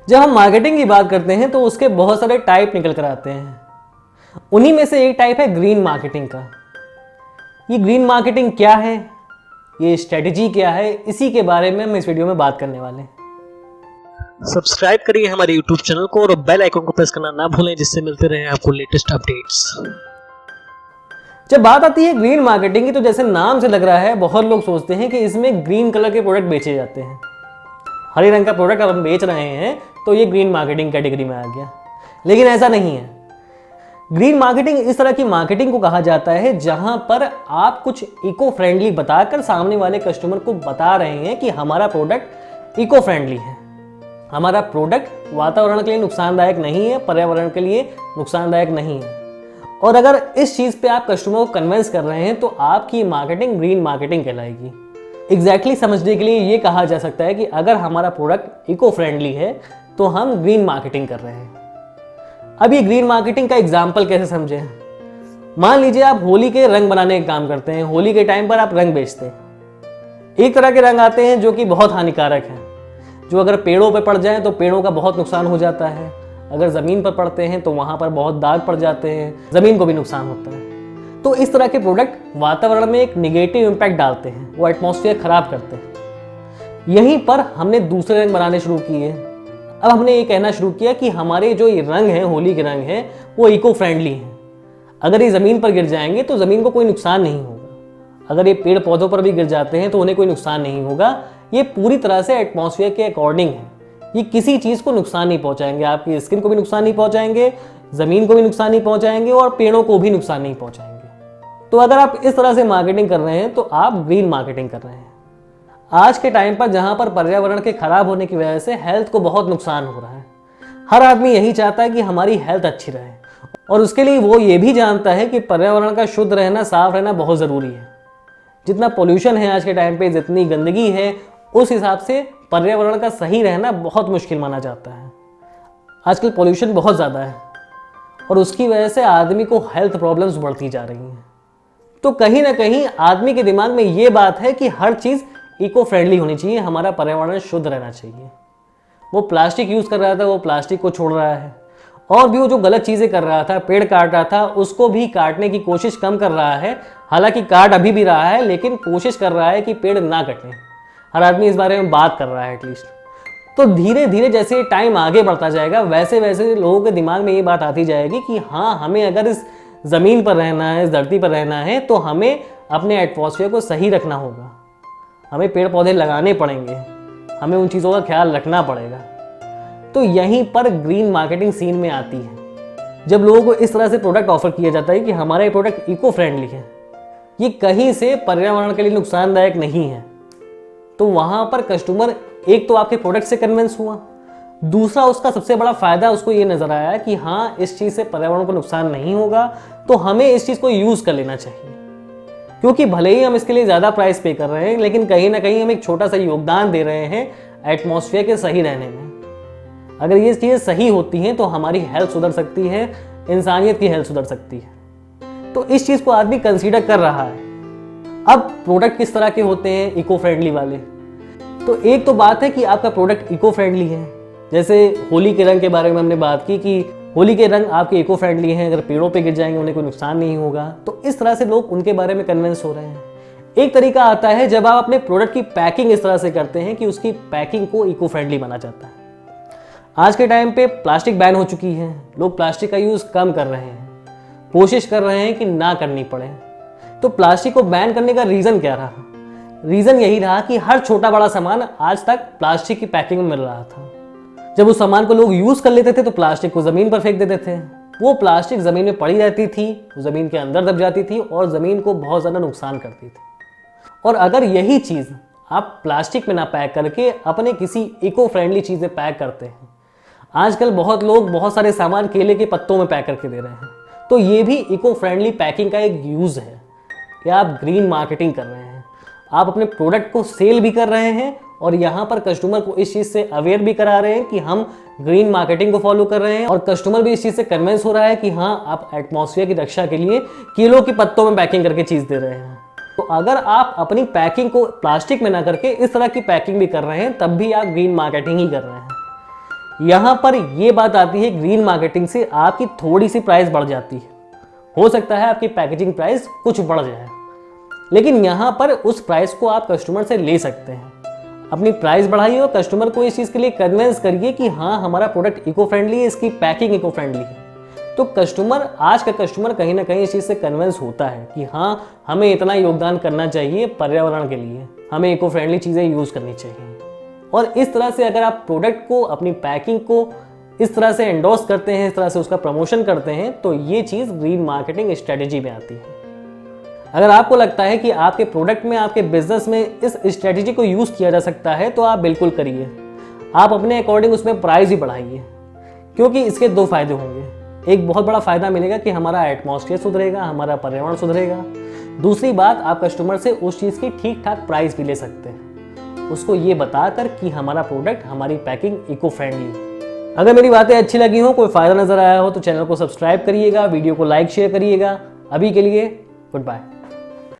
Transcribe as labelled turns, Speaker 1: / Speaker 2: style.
Speaker 1: जब हम मार्केटिंग की बात करते हैं तो उसके बहुत सारे टाइप निकल कर आते हैं। उन्हीं में से एक टाइप है ग्रीन मार्केटिंग का। ये ग्रीन मार्केटिंग क्या है, ये स्ट्रेटजी क्या है, इसी के बारे में हम इस वीडियो में बात करने वाले हैं।
Speaker 2: सब्सक्राइब करिए हमारे यूट्यूब चैनल को और बेल आइकन को प्रेस करना ना भूलें, जिससे मिलते रहे आपको लेटेस्ट अपडेट्स।
Speaker 1: जब बात आती है ग्रीन मार्केटिंग की तो जैसे नाम से लग रहा है, बहुत लोग सोचते हैं कि इसमें ग्रीन कलर के प्रोडक्ट बेचे जाते हैं। हरे रंग का प्रोडक्ट अब हम बेच रहे हैं तो ये ग्रीन मार्केटिंग कैटेगरी में आ गया, लेकिन ऐसा नहीं है। ग्रीन मार्केटिंग इस तरह की मार्केटिंग को कहा जाता है जहां पर आप कुछ इको फ्रेंडली बताकर सामने वाले कस्टमर को बता रहे हैं कि हमारा प्रोडक्ट इको फ्रेंडली है, हमारा प्रोडक्ट वातावरण के लिए नुकसानदायक नहीं है, पर्यावरण के लिए नुकसानदायक नहीं है। और अगर इस चीज़ पे आप कस्टमर को कन्विंस कर रहे हैं तो आपकी मार्केटिंग ग्रीन मार्केटिंग कहलाएगी। एग्जैक्टली समझने के लिए ये कहा जा सकता है कि अगर हमारा प्रोडक्ट इको फ्रेंडली है तो हम ग्रीन मार्केटिंग कर रहे हैं। अब ये ग्रीन मार्केटिंग का एग्जाम्पल कैसे समझें? मान लीजिए आप होली के रंग बनाने का काम करते हैं, होली के टाइम पर आप रंग बेचते हैं। एक तरह के रंग आते हैं जो कि बहुत हानिकारक हैं, जो अगर पेड़ों पे पड़ जाएं तो पेड़ों का बहुत नुकसान हो जाता है, अगर ज़मीन पर पड़ते हैं तो वहाँ पर बहुत दाग पड़ जाते हैं, ज़मीन को भी नुकसान होता है। तो इस तरह के प्रोडक्ट वातावरण में एक निगेटिव इम्पैक्ट डालते हैं, वो एटमॉस्फेयर खराब करते हैं। यहीं पर हमने दूसरे रंग बनाने शुरू किए। अब हमने ये कहना शुरू किया कि हमारे जो ये रंग हैं, होली के रंग हैं, वो इको फ्रेंडली हैं। अगर ये ज़मीन पर गिर जाएंगे तो ज़मीन को कोई नुकसान नहीं होगा, अगर ये पेड़ पौधों पर भी गिर जाते हैं तो उन्हें कोई नुकसान नहीं होगा। ये पूरी तरह से एटमॉस्फेयर के अकॉर्डिंग है, ये किसी चीज़ को नुकसान नहीं पहुंचाएंगे, आपकी स्किन को भी नुकसान नहीं पहुंचाएंगे, ज़मीन को भी नुकसान नहीं पहुंचाएंगे और पेड़ों को भी नुकसान नहीं पहुंचाएंगे। तो अगर आप इस तरह से मार्केटिंग कर रहे हैं तो आप ग्रीन मार्केटिंग कर रहे हैं। आज के टाइम पर जहां पर पर्यावरण के खराब होने की वजह से हेल्थ को बहुत नुकसान हो रहा है, हर आदमी यही चाहता है कि हमारी हेल्थ अच्छी रहे और उसके लिए वो ये भी जानता है कि पर्यावरण का शुद्ध रहना, साफ रहना बहुत ज़रूरी है। जितना पोल्यूशन है आज के टाइम पे, जितनी गंदगी है, उस हिसाब से पर्यावरण का सही रहना बहुत मुश्किल माना जाता है। आजकल पोल्यूशन बहुत ज़्यादा है और उसकी वजह से आदमी को हेल्थ प्रॉब्लम्स बढ़ती जा रही हैं। तो कहीं ना कहीं आदमी के दिमाग में ये बात है कि हर चीज़ इको फ्रेंडली होनी चाहिए, हमारा पर्यावरण शुद्ध रहना चाहिए। वो प्लास्टिक यूज़ कर रहा था, वो प्लास्टिक को छोड़ रहा है, और भी वो जो गलत चीज़ें कर रहा था, पेड़ काट रहा था, उसको भी काटने की कोशिश कम कर रहा है। हालांकि काट अभी भी रहा है, लेकिन कोशिश कर रहा है कि पेड़ ना कटें। हर आदमी इस बारे में बात कर रहा है एटलीस्ट। तो धीरे धीरे जैसे टाइम आगे बढ़ता जाएगा वैसे वैसे लोगों के दिमाग में ये बात आती जाएगी कि हाँ, हमें अगर इस ज़मीन पर रहना है, इस धरती पर रहना है, तो हमें अपने एटमॉस्फेयर को सही रखना होगा, हमें पेड़ पौधे लगाने पड़ेंगे, हमें उन चीज़ों का ख्याल रखना पड़ेगा। तो यहीं पर ग्रीन मार्केटिंग सीन में आती है। जब लोगों को इस तरह से प्रोडक्ट ऑफर किया जाता है कि हमारा ये प्रोडक्ट इको फ्रेंडली है, ये कहीं से पर्यावरण के लिए नुकसानदायक नहीं है, तो वहाँ पर कस्टमर एक तो आपके प्रोडक्ट से कन्विंस हुआ, दूसरा उसका सबसे बड़ा फ़ायदा उसको ये नज़र आया कि हाँ, इस चीज़ से पर्यावरण को नुकसान नहीं होगा, तो हमें इस चीज़ को यूज़ कर लेना चाहिए। क्योंकि भले ही हम इसके लिए ज़्यादा प्राइस पे कर रहे हैं, लेकिन कहीं ना कहीं हम एक छोटा सा योगदान दे रहे हैं एटमॉस्फेयर के सही रहने में। अगर ये चीज़ें सही होती हैं तो हमारी हेल्थ सुधर सकती है, इंसानियत की हेल्थ सुधर सकती है। तो इस चीज़ को आदमी कंसीडर कर रहा है। अब प्रोडक्ट किस तरह के होते हैं इको फ्रेंडली वाले? तो एक तो बात है कि आपका प्रोडक्ट इको फ्रेंडली है। जैसे होली के रंग के बारे में हमने बात की कि होली के रंग आपके इको फ्रेंडली हैं, अगर पेड़ों पे गिर जाएंगे उन्हें कोई नुकसान नहीं होगा। तो इस तरह से लोग उनके बारे में कन्विंस हो रहे हैं। एक तरीका आता है जब आप अपने प्रोडक्ट की पैकिंग इस तरह से करते हैं कि उसकी पैकिंग को इको फ्रेंडली बना जाता है। आज के टाइम पे प्लास्टिक बैन हो चुकी है, लोग प्लास्टिक का यूज़ कम कर रहे हैं, कोशिश कर रहे हैं कि ना करनी पड़े। तो प्लास्टिक को बैन करने का रीज़न क्या रहा? रीज़न यही रहा कि हर छोटा बड़ा सामान आज तक प्लास्टिक की पैकिंग में मिल रहा था। जब उस सामान को लोग यूज़ कर लेते थे तो प्लास्टिक को ज़मीन पर फेंक देते थे। वो प्लास्टिक ज़मीन में पड़ी रहती थी, ज़मीन के अंदर दब जाती थी और ज़मीन को बहुत ज़्यादा नुकसान करती थी। और अगर यही चीज़ आप प्लास्टिक में ना पैक करके अपने किसी इको फ्रेंडली चीज़ में पैक करते हैं, आजकल बहुत लोग बहुत सारे सामान केले के पत्तों में पैक करके दे रहे हैं, तो ये भी इको फ्रेंडली पैकिंग का एक यूज़ है कि आप ग्रीन मार्केटिंग कर रहे हैं। आप अपने प्रोडक्ट को सेल भी कर रहे हैं और यहाँ पर कस्टमर को इस चीज़ से अवेयर भी करा रहे हैं कि हम ग्रीन मार्केटिंग को फॉलो कर रहे हैं, और कस्टमर भी इस चीज़ से कन्विंस हो रहा है कि हाँ, आप एटमॉस्फेयर की रक्षा के लिए केलों के पत्तों में पैकिंग करके चीज़ दे रहे हैं। तो अगर आप अपनी पैकिंग को प्लास्टिक में ना करके इस तरह की पैकिंग भी कर रहे हैं, तब भी आप ग्रीन मार्केटिंग ही कर रहे हैं। यहाँ पर ये बात आती है ग्रीन मार्केटिंग से आपकी थोड़ी सी प्राइस बढ़ जाती है। हो सकता है आपकी पैकेजिंग प्राइस कुछ बढ़ जाए, लेकिन यहाँ पर उस प्राइस को आप कस्टमर से ले सकते हैं। अपनी प्राइस बढ़ाइए और कस्टमर को इस चीज़ के लिए कन्विंस करिए कि हाँ हमारा प्रोडक्ट इको फ्रेंडली है, इसकी पैकिंग इको फ्रेंडली है। तो कस्टमर, आज का कस्टमर कहीं ना कहीं इस चीज़ से कन्विंस होता है कि हाँ हमें इतना योगदान करना चाहिए पर्यावरण के लिए, हमें इको फ्रेंडली चीज़ें यूज़ करनी चाहिए। और इस तरह से अगर आप प्रोडक्ट को, अपनी पैकिंग को इस तरह से एंडोर्स करते हैं, इस तरह से उसका प्रमोशन करते हैं, तो ये चीज़ ग्रीन मार्केटिंग स्ट्रेटेजी में आती है। अगर आपको लगता है कि आपके प्रोडक्ट में, आपके बिजनेस में इस स्ट्रेटेजी को यूज़ किया जा सकता है तो आप बिल्कुल करिए। आप अपने अकॉर्डिंग उसमें प्राइस ही बढ़ाइए, क्योंकि इसके दो फायदे होंगे। एक बहुत बड़ा फायदा मिलेगा कि हमारा एटमॉस्फेयर सुधरेगा, हमारा पर्यावरण सुधरेगा। दूसरी बात, आप कस्टमर से उस चीज़ की ठीक ठाक प्राइस भी ले सकते हैं, उसको ये बताकर कि हमारा प्रोडक्ट, हमारी पैकिंग इको फ्रेंडली। अगर मेरी बातें अच्छी लगी हो, कोई फ़ायदा नज़र आया हो तो चैनल को सब्सक्राइब करिएगा, वीडियो को लाइक शेयर करिएगा। अभी के लिए गुड बाय।